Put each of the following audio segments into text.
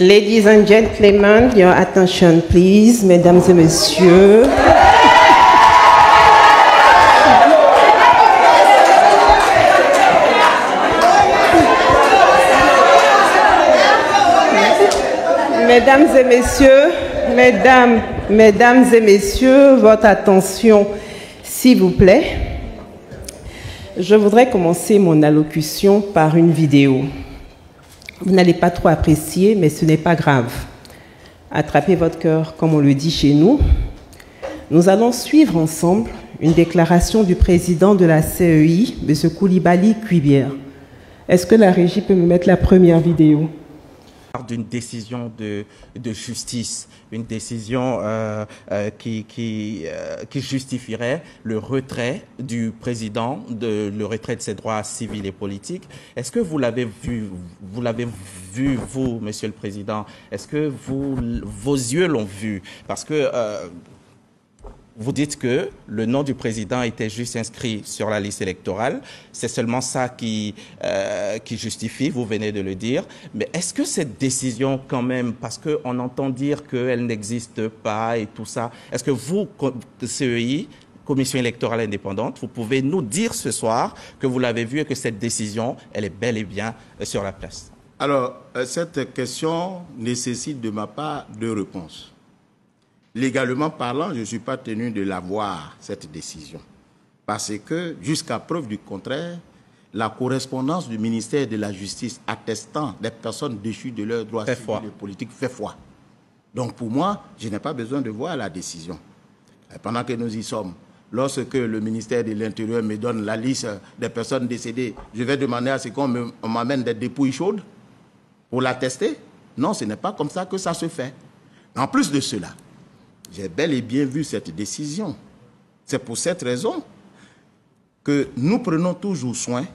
Ladies and gentlemen, your attention please, mesdames et messieurs. Mesdames et messieurs, votre attention, s'il vous plaît. Je voudrais commencer mon allocution par une vidéo. Vous n'allez pas trop apprécier, mais ce n'est pas grave. Attrapez votre cœur, comme on le dit chez nous. Nous allons suivre ensemble une déclaration du président de la CEI, M. Coulibaly Cuibière. Est-ce que la régie peut me mettre la première vidéo ? D'une décision de justice, une décision qui justifierait le retrait du président, le retrait de ses droits civils et politiques. Est-ce que vous l'avez vu, vous, Monsieur le Président? Est-ce que vos yeux l'ont vu? Parce que vous dites que le nom du président était juste inscrit sur la liste électorale. C'est seulement ça qui justifie, vous venez de le dire. Mais est-ce que cette décision quand même, parce qu'on entend dire qu'elle n'existe pas et tout ça, est-ce que vous, CEI, Commission électorale indépendante, vous pouvez nous dire ce soir que vous l'avez vu et que cette décision, elle est bel et bien sur la place? Alors, cette question nécessite de ma part deux réponses. Légalement parlant, je ne suis pas tenu de l'avoir, cette décision. Parce que, jusqu'à preuve du contraire, la correspondance du ministère de la Justice attestant des personnes déchues de leurs droits civils et politiques fait foi. Donc pour moi, je n'ai pas besoin de voir la décision. Et pendant que nous y sommes, lorsque le ministère de l'Intérieur me donne la liste des personnes décédées, je vais demander à ce qu'on m'amène des dépouilles chaudes pour l'attester? Non, ce n'est pas comme ça que ça se fait. En plus de cela, j'ai bel et bien vu cette décision. C'est pour cette raison que nous prenons toujours soin,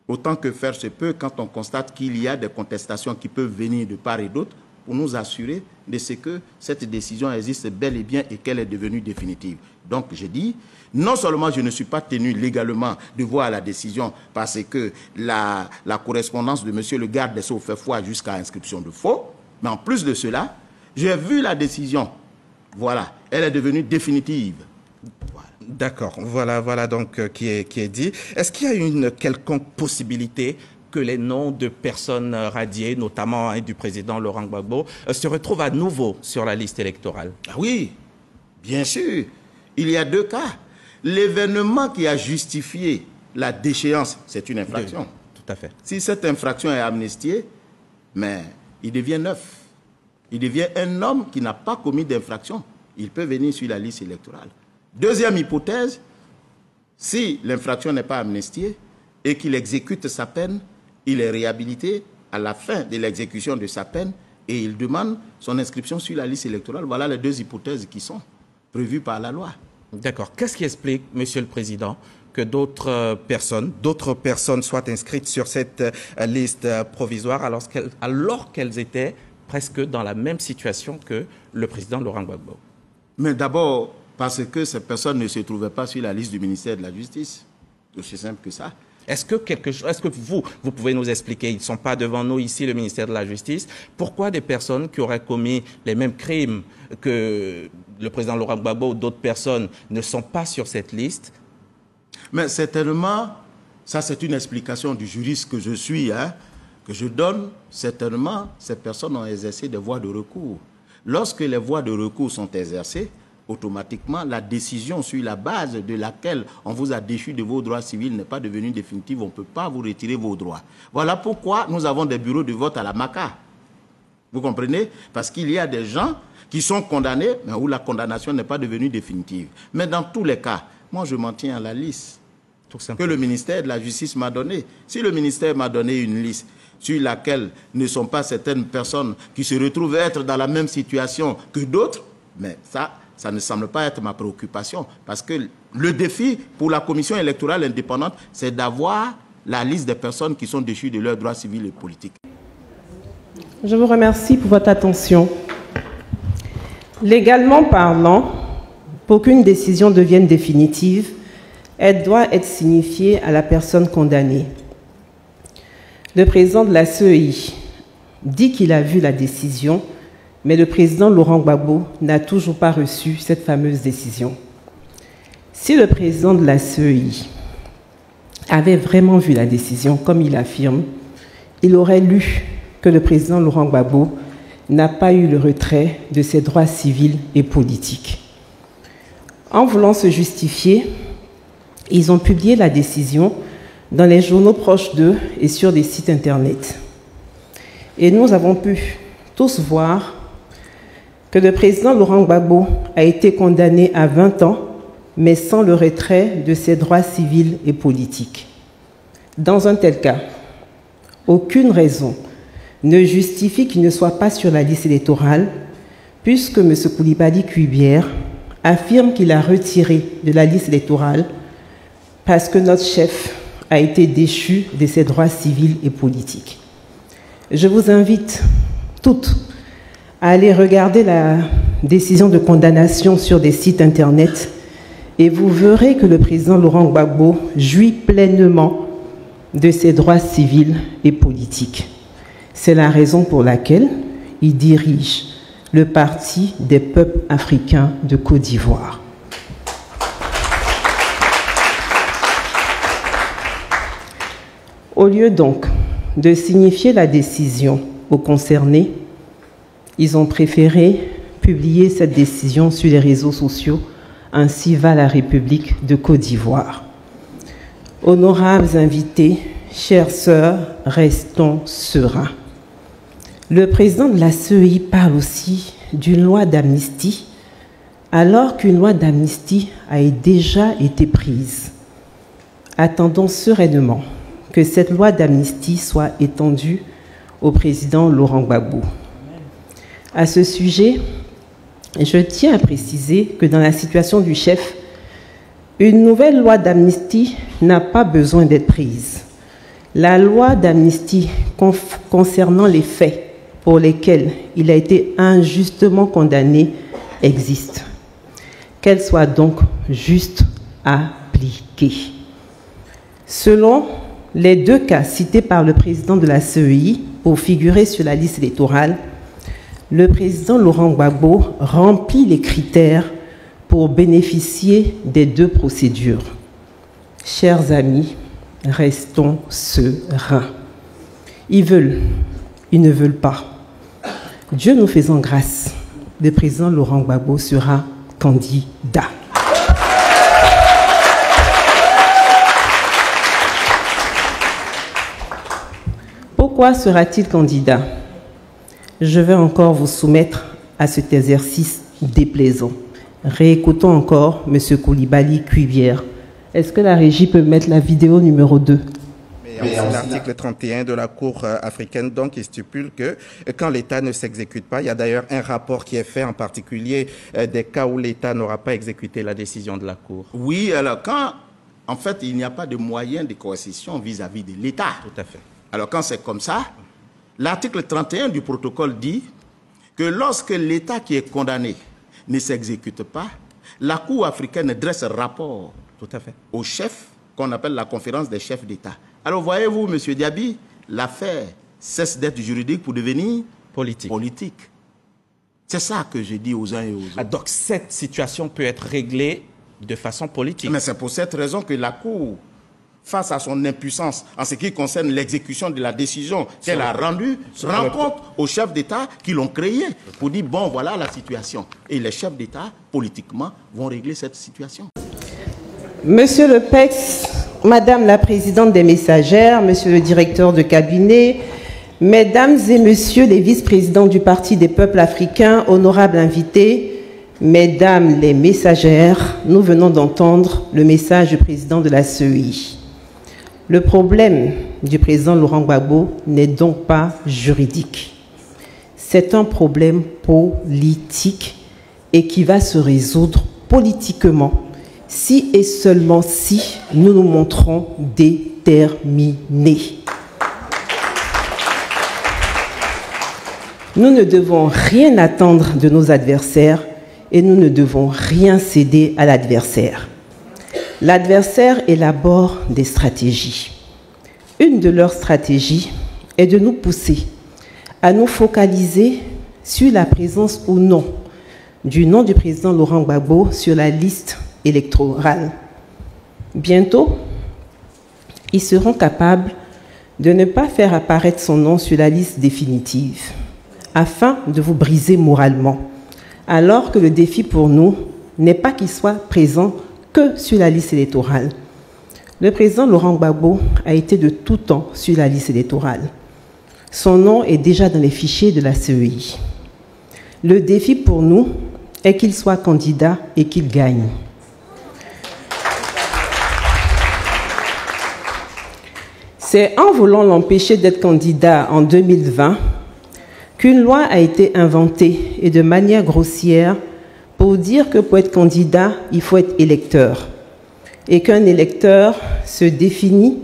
autant que faire se peut, quand on constate qu'il y a des contestations qui peuvent venir de part et d'autre, pour nous assurer de ce que cette décision existe bel et bien et qu'elle est devenue définitive. Donc, je dis, non seulement je ne suis pas tenu légalement de voir la décision parce que la correspondance de monsieur le garde des Sceaux fait foi jusqu'à inscription de faux, mais en plus de cela, j'ai vu la décision. Voilà, elle est devenue définitive. Voilà. D'accord, voilà donc qui est dit. Est-ce qu'il y a une quelconque possibilité que les noms de personnes radiées, notamment du président Laurent Gbagbo, se retrouvent à nouveau sur la liste électorale? Ah oui, bien sûr. Il y a deux cas. L'événement qui a justifié la déchéance, c'est une infraction. Tout à fait. Si cette infraction est amnistiée, mais il devient neuf. Il devient un homme qui n'a pas commis d'infraction. Il peut venir sur la liste électorale. Deuxième hypothèse, si l'infraction n'est pas amnistiée et qu'il exécute sa peine, il est réhabilité à la fin de l'exécution de sa peine et il demande son inscription sur la liste électorale. Voilà les deux hypothèses qui sont prévues par la loi. D'accord. Qu'est-ce qui explique, Monsieur le Président, que d'autres personnes soient inscrites sur cette liste provisoire alors qu'elles étaient presque dans la même situation que le président Laurent Gbagbo? Mais d'abord, parce que ces personnes ne se trouvaient pas sur la liste du ministère de la Justice. Aussi simple que ça. Est-ce que vous pouvez nous expliquer, ils ne sont pas devant nous ici, le ministère de la Justice, pourquoi des personnes qui auraient commis les mêmes crimes que le président Laurent Gbagbo ou d'autres personnes ne sont pas sur cette liste? Mais certainement, ça c'est une explication du juriste que je suis, que je donne. Certainement, ces personnes ont exercé des voies de recours. Lorsque les voies de recours sont exercées, automatiquement, la décision sur la base de laquelle on vous a déchu de vos droits civils n'est pas devenue définitive. On ne peut pas vous retirer vos droits. Voilà pourquoi nous avons des bureaux de vote à la MACA. Vous comprenez? Parce qu'il y a des gens qui sont condamnés, mais où la condamnation n'est pas devenue définitive. Mais dans tous les cas, moi je m'en tiens à la liste que le ministère de la Justice m'a donnée. Si le ministère m'a donné une liste sur laquelle ne sont pas certaines personnes qui se retrouvent être dans la même situation que d'autres, mais ça ne semble pas être ma préoccupation. Parce que le défi pour la Commission électorale indépendante, c'est d'avoir la liste des personnes qui sont déchues de leurs droits civils et politiques. Je vous remercie pour votre attention. Légalement parlant, pour qu'une décision devienne définitive, elle doit être signifiée à la personne condamnée. Le président de la CEI dit qu'il a vu la décision, mais le président Laurent Gbagbo n'a toujours pas reçu cette fameuse décision. Si le président de la CEI avait vraiment vu la décision, comme il affirme, il aurait lu que le président Laurent Gbagbo n'a pas eu le retrait de ses droits civils et politiques. En voulant se justifier, ils ont publié la décision dans les journaux proches d'eux et sur des sites internet. Et nous avons pu tous voir que le président Laurent Gbagbo a été condamné à 20 ans, mais sans le retrait de ses droits civils et politiques. Dans un tel cas, aucune raison ne justifie qu'il ne soit pas sur la liste électorale, puisque M. Coulibaly Kuibière affirme qu'il a retiré de la liste électorale parce que notre chef a été déchu de ses droits civils et politiques. Je vous invite toutes à aller regarder la décision de condamnation sur des sites internet et vous verrez que le président Laurent Gbagbo jouit pleinement de ses droits civils et politiques. C'est la raison pour laquelle il dirige le Parti des peuples africains de Côte d'Ivoire. Au lieu donc de signifier la décision aux concernés, ils ont préféré publier cette décision sur les réseaux sociaux. Ainsi va la République de Côte d'Ivoire. Honorables invités, chères sœurs, restons sereins. Le président de la CEI parle aussi d'une loi d'amnistie, alors qu'une loi d'amnistie a déjà été prise. Attendons sereinement que cette loi d'amnistie soit étendue au président Laurent Gbagbo. À ce sujet, je tiens à préciser que dans la situation du chef, une nouvelle loi d'amnistie n'a pas besoin d'être prise. La loi d'amnistie concernant les faits pour lesquels il a été injustement condamné existe. Qu'elle soit donc juste appliquée. Selon les deux cas cités par le président de la CEI pour figurer sur la liste électorale, le président Laurent Gbagbo remplit les critères pour bénéficier des deux procédures. Chers amis, restons sereins. Ils veulent, ils ne veulent pas. Dieu nous faisant grâce, le président Laurent Gbagbo sera candidat. Pourquoi sera-t-il candidat? Je vais encore vous soumettre à cet exercice déplaisant. Réécoutons encore M. Coulibaly Kuibière. Est-ce que la régie peut mettre la vidéo numéro 2? L'article 31 de la Cour africaine, donc, il stipule que quand l'État ne s'exécute pas, il y a d'ailleurs un rapport qui est fait en particulier des cas où l'État n'aura pas exécuté la décision de la Cour. Oui, alors quand, en fait, il n'y a pas de moyen de coercition vis-à-vis de l'État. Tout à fait. Alors quand c'est comme ça, l'article 31 du protocole dit que lorsque l'État qui est condamné ne s'exécute pas, la Cour africaine dresse un rapport au chef qu'on appelle la conférence des chefs d'État. Alors voyez-vous, M. Diaby, l'affaire cesse d'être juridique pour devenir politique. C'est ça que je dis aux uns et aux autres. Ah, donc cette situation peut être réglée de façon politique. Mais c'est pour cette raison que la Cour, face à son impuissance en ce qui concerne l'exécution de la décision qu'elle a rendue, rend compte aux chefs d'État qui l'ont créée pour dire, bon, voilà la situation. Et les chefs d'État, politiquement, vont régler cette situation. Monsieur le PEX, Madame la Présidente des Messagères, Monsieur le Directeur de cabinet, Mesdames et Messieurs les vice-présidents du Parti des peuples africains, honorables invités, Mesdames les Messagères, nous venons d'entendre le message du président de la CEI. Le problème du président Laurent Gbagbo n'est donc pas juridique. C'est un problème politique et qui va se résoudre politiquement si et seulement si nous nous montrons déterminés. Nous ne devons rien attendre de nos adversaires et nous ne devons rien céder à l'adversaire. L'adversaire élabore des stratégies. Une de leurs stratégies est de nous pousser à nous focaliser sur la présence ou non du nom du président Laurent Gbagbo sur la liste électorale. Bientôt, ils seront capables de ne pas faire apparaître son nom sur la liste définitive, afin de vous briser moralement, alors que le défi pour nous n'est pas qu'il soit présent que sur la liste électorale. Le président Laurent Gbagbo a été de tout temps sur la liste électorale. Son nom est déjà dans les fichiers de la CEI. Le défi pour nous est qu'il soit candidat et qu'il gagne. C'est en voulant l'empêcher d'être candidat en 2020 qu'une loi a été inventée, et de manière grossière, pour dire que pour être candidat, il faut être électeur, et qu'un électeur se définit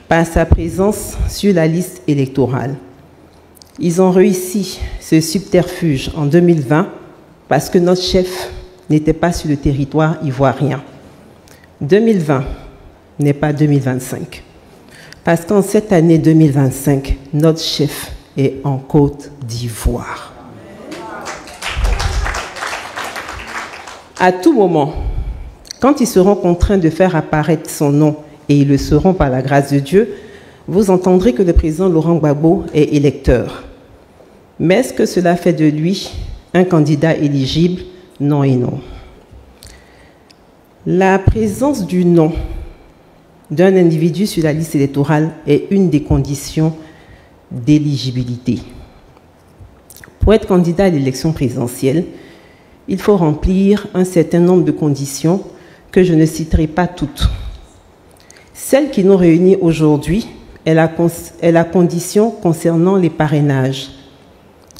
par sa présence sur la liste électorale. Ils ont réussi ce subterfuge en 2020 parce que notre chef n'était pas sur le territoire ivoirien. 2020 n'est pas 2025. Parce qu'en cette année 2025, notre chef est en Côte d'Ivoire. À tout moment, quand ils seront contraints de faire apparaître son nom, et ils le seront par la grâce de Dieu, vous entendrez que le président Laurent Gbagbo est électeur. Mais est-ce que cela fait de lui un candidat éligible? Non et non. La présence du nom d'un individu sur la liste électorale est une des conditions d'éligibilité. Pour être candidat à l'élection présidentielle, il faut remplir un certain nombre de conditions que je ne citerai pas toutes. Celle qui nous réunit aujourd'hui est la condition concernant les parrainages.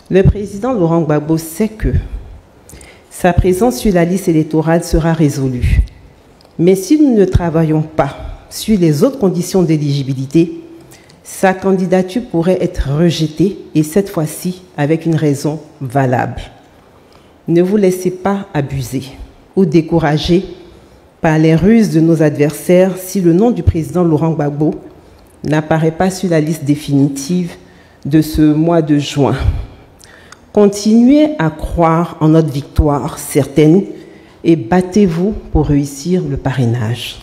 Le président Laurent Gbagbo sait que sa présence sur la liste électorale sera résolue. Mais si nous ne travaillons pas sur les autres conditions d'éligibilité, sa candidature pourrait être rejetée, et cette fois-ci avec une raison valable. Ne vous laissez pas abuser ou décourager par les ruses de nos adversaires si le nom du président Laurent Gbagbo n'apparaît pas sur la liste définitive de ce mois de juin. Continuez à croire en notre victoire certaine et battez-vous pour réussir le parrainage.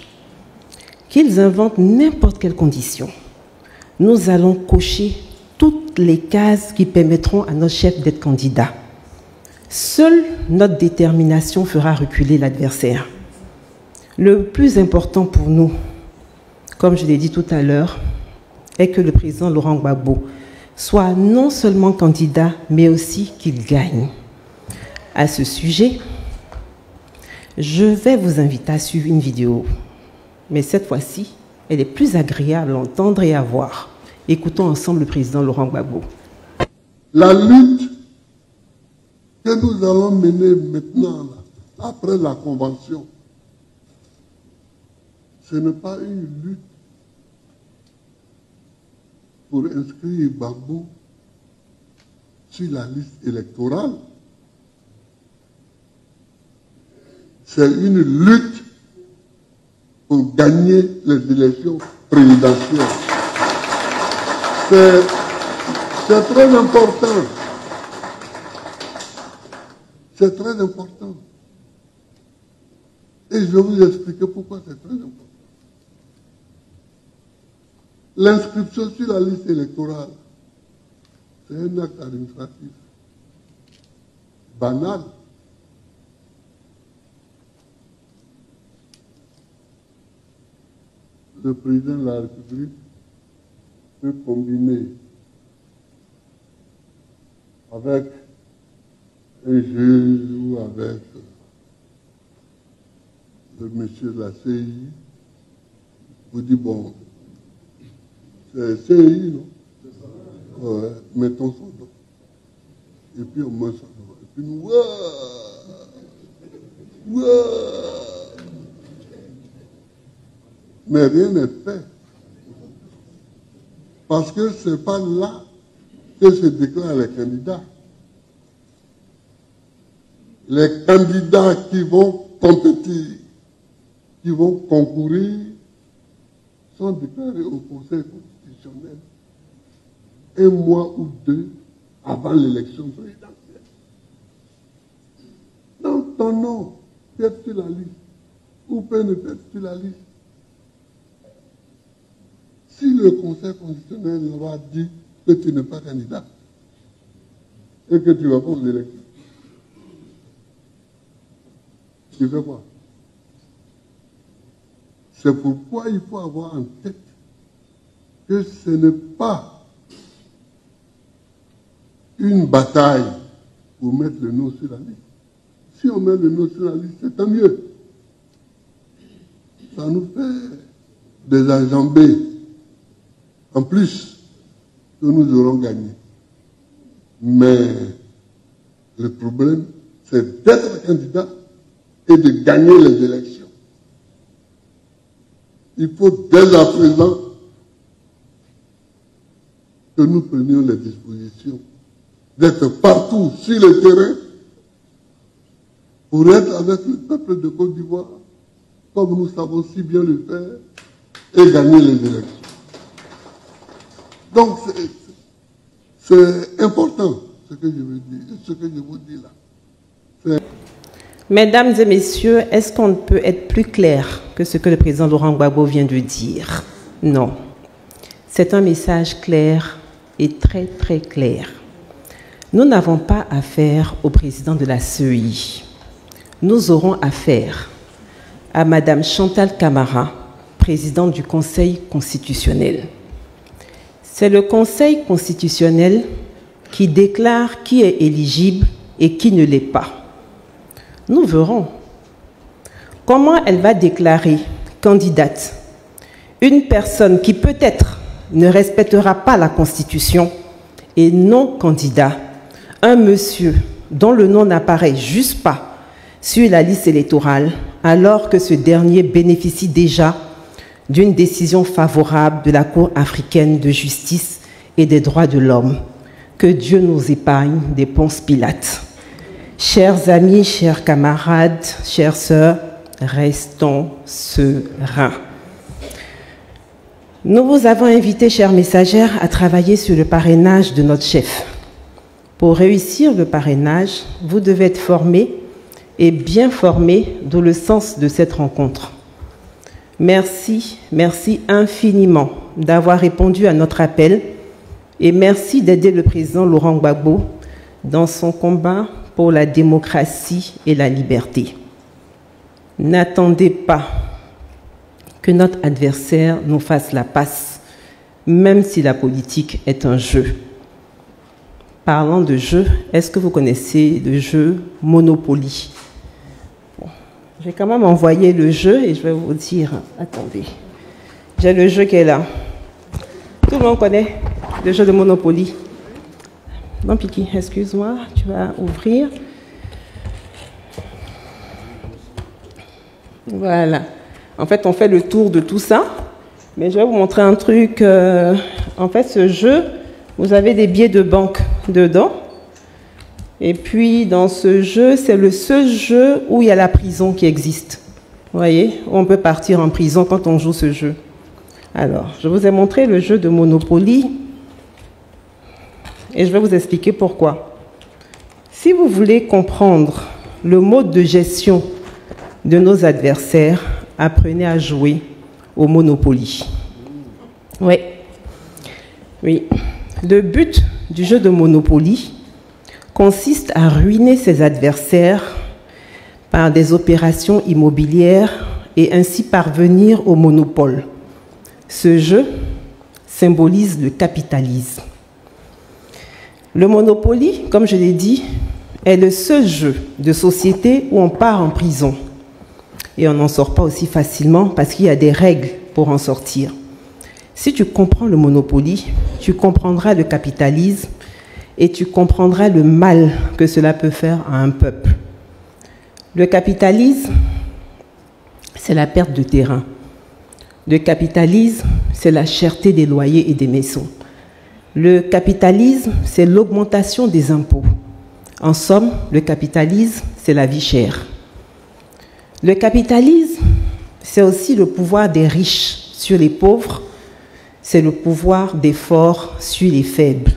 Qu'ils inventent n'importe quelle condition, nous allons cocher toutes les cases qui permettront à notre chef d'être candidat. Seule notre détermination fera reculer l'adversaire. Le plus important pour nous, comme je l'ai dit tout à l'heure, est que le président Laurent Gbagbo soit non seulement candidat, mais aussi qu'il gagne. À ce sujet, je vais vous inviter à suivre une vidéo. Mais cette fois-ci, elle est plus agréable à entendre et à voir. Écoutons ensemble le président Laurent Gbagbo. La lutte que nous allons mener maintenant, là, après la convention, ce n'est pas une lutte pour inscrire Gbagbo sur la liste électorale. C'est une lutte pour gagner les élections présidentielles. C'est très important. C'est très important. Et je vais vous expliquer pourquoi c'est très important. L'inscription sur la liste électorale, c'est un acte administratif banal. Le président de la République peut combiner avec un juge ou avec le monsieur de la CI pour dire, bon, c'est CI, non? Ouais, mettons son nom. Et puis on met son nom. Et puis nous, mais rien n'est fait. Parce que ce n'est pas là que se déclarent les candidats. Les candidats qui vont compétir, qui vont concourir, sont déclarés au Conseil constitutionnel un mois ou deux avant l'élection présidentielle. Donc ton nom peut être sur la liste ou peut ne pas être sur la liste. Si le Conseil constitutionnel leur a dit que tu n'es pas candidat et que tu vas pas aux élections, tu fais quoi? C'est pourquoi il faut avoir en tête que ce n'est pas une bataille pour mettre le nom sur la liste. Si on met le nom sur la liste, c'est tant mieux. Ça nous fait des enjambées en plus que nous aurons gagné. Mais le problème, c'est d'être candidat et de gagner les élections. Il faut dès à présent que nous prenions les dispositions d'être partout sur le terrain pour être avec le peuple de Côte d'Ivoire, comme nous savons si bien le faire, et gagner les élections. Donc, c'est important ce que je veux dire, ce que je vous dis là. Mesdames et messieurs, est-ce qu'on peut être plus clair que ce que le président Laurent Gbagbo vient de dire? Non. C'est un message clair et très, très clair. Nous n'avons pas affaire au président de la CEI. Nous aurons affaire à Madame Chantal Camara, présidente du Conseil constitutionnel. C'est le Conseil constitutionnel qui déclare qui est éligible et qui ne l'est pas. Nous verrons comment elle va déclarer candidate une personne qui peut-être ne respectera pas la Constitution et non candidat, un monsieur dont le nom n'apparaît juste pas sur la liste électorale, alors que ce dernier bénéficie déjà d'une décision favorable de la Cour africaine de justice et des droits de l'homme. Que Dieu nous épargne des Ponce Pilate. Chers amis, chers camarades, chères sœurs, restons sereins. Nous vous avons invité, chères messagères, à travailler sur le parrainage de notre chef. Pour réussir le parrainage, vous devez être formés et bien formés, d'où le sens de cette rencontre. Merci, merci infiniment d'avoir répondu à notre appel et merci d'aider le président Laurent Gbagbo dans son combat pour la démocratie et la liberté. N'attendez pas que notre adversaire nous fasse la passe, même si la politique est un jeu. Parlant de jeu, est-ce que vous connaissez le jeu Monopoly? Bon, je vais quand même envoyer le jeu et je vais vous dire, attendez, j'ai le jeu qui est là. Tout le monde connaît le jeu de Monopoly. Non, Piki, excuse-moi, tu vas ouvrir. Voilà. En fait, on fait le tour de tout ça. Mais je vais vous montrer un truc. En fait, ce jeu, vous avez des billets de banque dedans. Et puis, dans ce jeu, c'est le seul jeu où il y a la prison qui existe. Vous voyez, on peut partir en prison quand on joue ce jeu. Alors, je vous ai montré le jeu de Monopoly. Et je vais vous expliquer pourquoi. Si vous voulez comprendre le mode de gestion de nos adversaires, apprenez à jouer au Monopoly. Oui. Oui. Le but du jeu de Monopoly consiste à ruiner ses adversaires par des opérations immobilières et ainsi parvenir au monopole. Ce jeu symbolise le capitalisme. Le Monopoly, comme je l'ai dit, est le seul jeu de société où on part en prison. Et on n'en sort pas aussi facilement parce qu'il y a des règles pour en sortir. Si tu comprends le Monopoly, tu comprendras le capitalisme et tu comprendras le mal que cela peut faire à un peuple. Le capitalisme, c'est la perte de terrain. Le capitalisme, c'est la cherté des loyers et des maisons. Le capitalisme, c'est l'augmentation des impôts. En somme, le capitalisme, c'est la vie chère. Le capitalisme, c'est aussi le pouvoir des riches sur les pauvres, c'est le pouvoir des forts sur les faibles.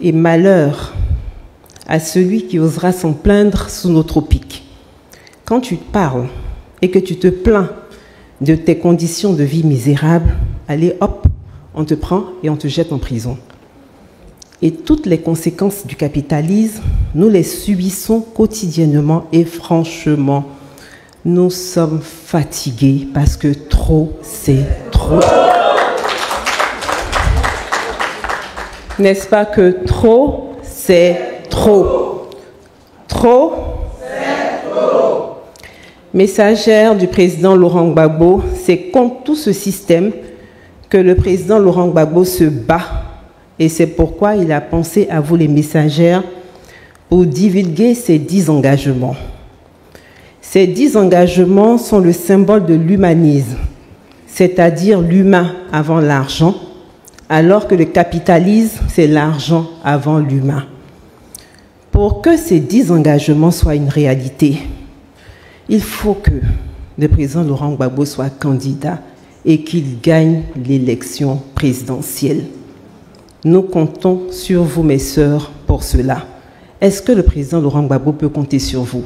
Et malheur à celui qui osera s'en plaindre sous nos tropiques. Quand tu parles et que tu te plains de tes conditions de vie misérables, allez, hop, on te prend et on te jette en prison. Et toutes les conséquences du capitalisme, nous les subissons quotidiennement et franchement, nous sommes fatigués parce que trop, c'est trop. N'est-ce pas que trop, c'est trop? Trop, c'est trop. Messagère du président Laurent Gbagbo, c'est contre tout ce système que le président Laurent Gbagbo se bat. Et c'est pourquoi il a pensé à vous les messagères pour divulguer ses 10 engagements. Ces 10 engagements sont le symbole de l'humanisme, c'est-à-dire l'humain avant l'argent, alors que le capitalisme, c'est l'argent avant l'humain. Pour que ces 10 engagements soient une réalité, il faut que le président Laurent Gbagbo soit candidat et qu'il gagne l'élection présidentielle. Nous comptons sur vous, mes sœurs, pour cela. Est-ce que le président Laurent Gbagbo peut compter sur vous?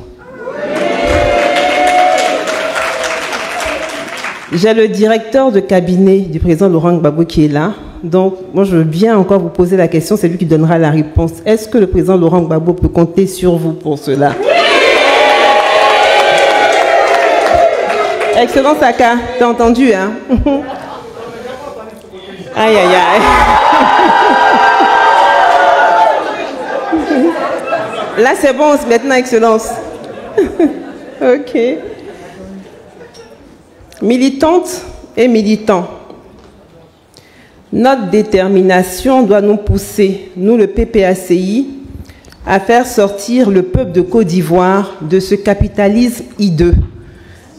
J'ai le directeur de cabinet du président Laurent Gbagbo qui est là. Donc, moi, je veux bien encore vous poser la question. C'est lui qui donnera la réponse. Est-ce que le président Laurent Gbagbo peut compter sur vous pour cela? Excellence Aka, t'as entendu, hein? Aïe, aïe, aïe. Là, c'est bon, maintenant, Excellence. Ok. Militantes et militants, notre détermination doit nous pousser, nous le PPACI, à faire sortir le peuple de Côte d'Ivoire de ce capitalisme hideux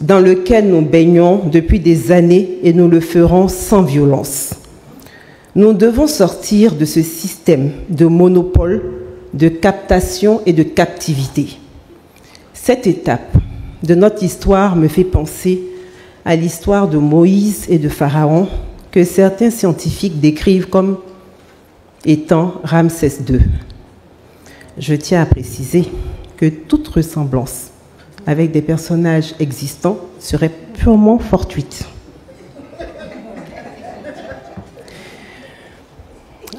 dans lequel nous baignons depuis des années et nous le ferons sans violence. Nous devons sortir de ce système de monopole, de captation et de captivité. Cette étape de notre histoire me fait penser à l'histoire de Moïse et de Pharaon, que certains scientifiques décrivent comme étant Ramsès II. Je tiens à préciser que toute ressemblance avec des personnages existants serait purement fortuite.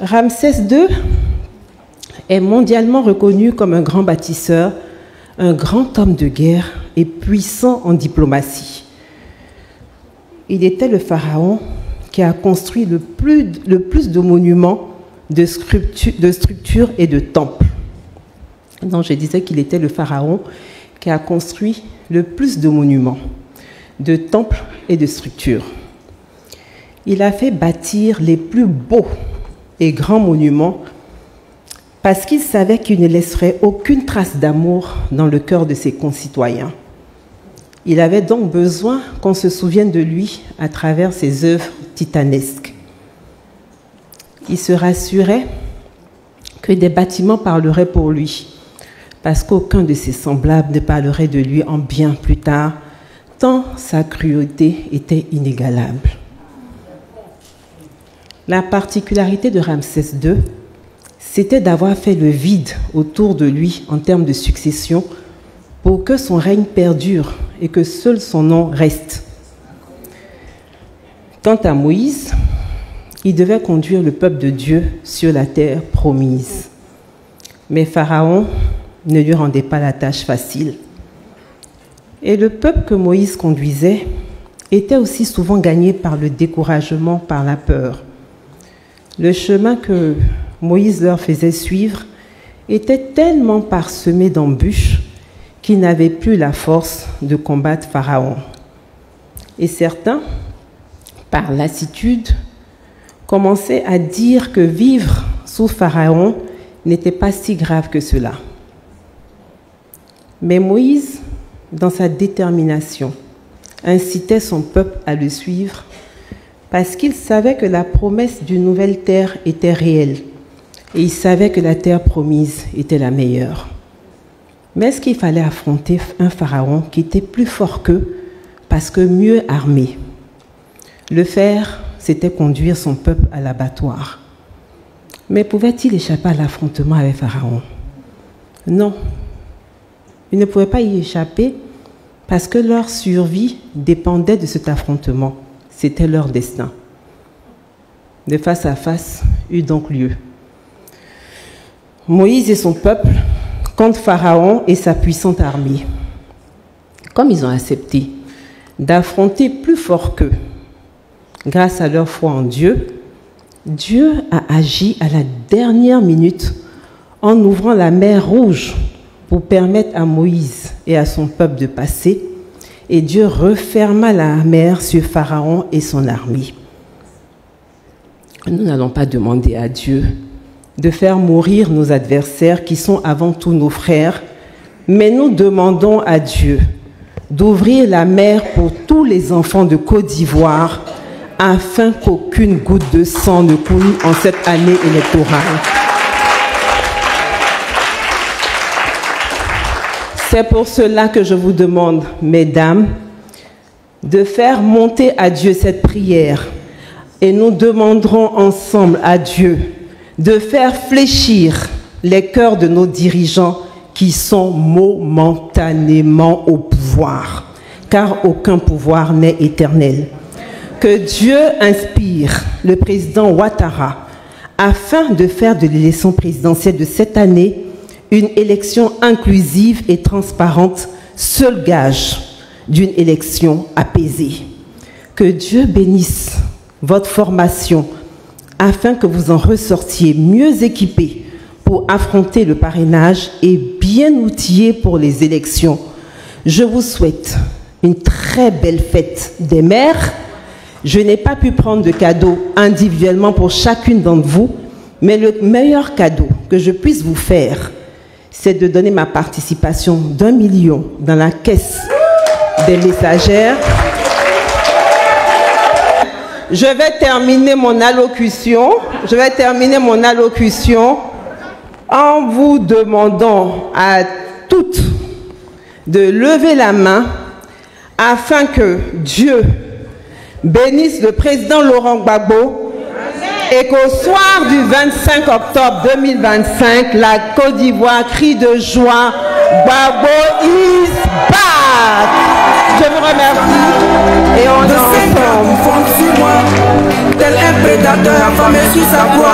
Ramsès II est mondialement reconnu comme un grand bâtisseur, un grand homme de guerre et puissant en diplomatie. Il était le pharaon qui a construit le plus de monuments, de structures et de temples. Donc je disais qu'il était le pharaon qui a construit le plus de monuments, de temples et de structures. Il a fait bâtir les plus beaux et grands monuments parce qu'il savait qu'il ne laisserait aucune trace d'amour dans le cœur de ses concitoyens. Il avait donc besoin qu'on se souvienne de lui à travers ses œuvres titanesques. Il se rassurait que des bâtiments parleraient pour lui, parce qu'aucun de ses semblables ne parlerait de lui en bien plus tard, tant sa cruauté était inégalable. La particularité de Ramsès II, c'était d'avoir fait le vide autour de lui en termes de succession pour que son règne perdure et que seul son nom reste. Quant à Moïse, il devait conduire le peuple de Dieu sur la terre promise. Mais Pharaon ne lui rendait pas la tâche facile. Et le peuple que Moïse conduisait était aussi souvent gagné par le découragement, par la peur. Le chemin que Moïse leur faisait suivre était tellement parsemé d'embûches qu'ils n'avaient plus la force de combattre Pharaon. Et certains, par lassitude, commençaient à dire que vivre sous Pharaon n'était pas si grave que cela. Mais Moïse, dans sa détermination, incitait son peuple à le suivre parce qu'il savait que la promesse d'une nouvelle terre était réelle et il savait que la terre promise était la meilleure. Mais est-ce qu'il fallait affronter un pharaon qui était plus fort qu'eux parce que mieux armé? Le faire, c'était conduire son peuple à l'abattoir. Mais pouvait-il échapper à l'affrontement avec Pharaon? Non. Il ne pouvait pas y échapper parce que leur survie dépendait de cet affrontement. C'était leur destin. Le face-à-face eut donc lieu. Moïse et son peuple contre Pharaon et sa puissante armée. Comme ils ont accepté d'affronter plus fort qu'eux, grâce à leur foi en Dieu, Dieu a agi à la dernière minute en ouvrant la mer Rouge pour permettre à Moïse et à son peuple de passer, et Dieu referma la mer sur Pharaon et son armée. Nous n'allons pas demander à Dieu de faire mourir nos adversaires qui sont avant tout nos frères, mais nous demandons à Dieu d'ouvrir la mer pour tous les enfants de Côte d'Ivoire afin qu'aucune goutte de sang ne coule en cette année électorale. C'est pour cela que je vous demande, mesdames, de faire monter à Dieu cette prière et nous demanderons ensemble à Dieu de faire fléchir les cœurs de nos dirigeants qui sont momentanément au pouvoir, car aucun pouvoir n'est éternel. Que Dieu inspire le président Ouattara afin de faire de l'élection présidentielle de cette année une élection inclusive et transparente, seul gage d'une élection apaisée. Que Dieu bénisse votre formation afin que vous en ressortiez mieux équipés pour affronter le parrainage et bien outillés pour les élections. Je vous souhaite une très belle fête des mères. Je n'ai pas pu prendre de cadeau individuellement pour chacune d'entre vous, mais le meilleur cadeau que je puisse vous faire, c'est de donner ma participation d'1 million dans la caisse des messagères. Je vais terminer mon allocution. En vous demandant à toutes de lever la main afin que Dieu bénisse le président Laurent Gbagbo et qu'au soir du 25 octobre 2025, la Côte d'Ivoire crie de joie « Gbagbo is back !» Je vous remercie et on est ensemble. Tel un prédateur affamé sur sa proie.